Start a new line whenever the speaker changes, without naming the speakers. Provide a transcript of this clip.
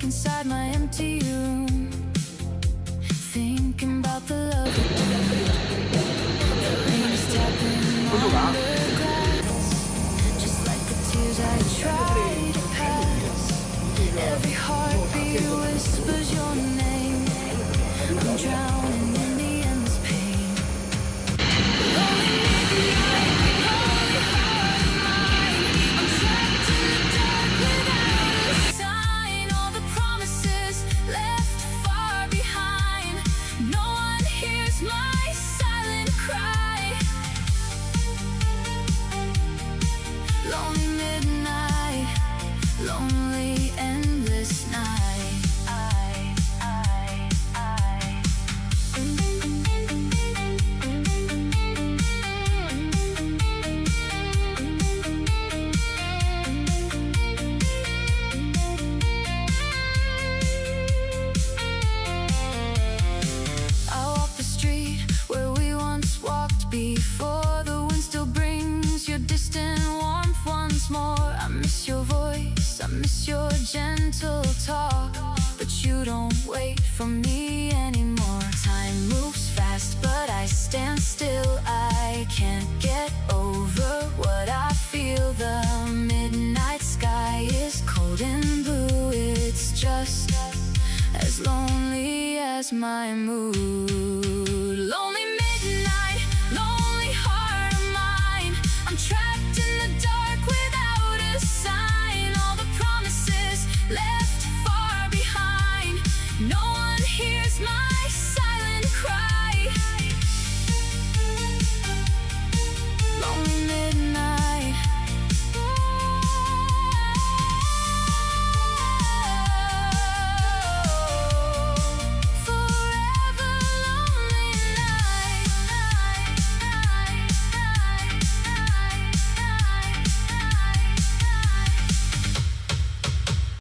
Inside my empty room, thinking about the love we did. The rain is tapping on the glass, just like the tears I tried to pass. Every heartbeat whispers your name. I'm drowning in the endless pain. Lonely midnight, lonely heart of mine. I'm trapped in the dark without a sign. All the promises left far behind. No one hears my silent cry. Lonely midnight, lonely endless night. Before the wind still brings your distant warmth once more. I miss your voice, I miss your gentle talk, but you don't wait for me anymore. Time moves fast, but I stand still. I can't get over what I feel. The midnight sky is cold and blue. It's just as lonely as my mood.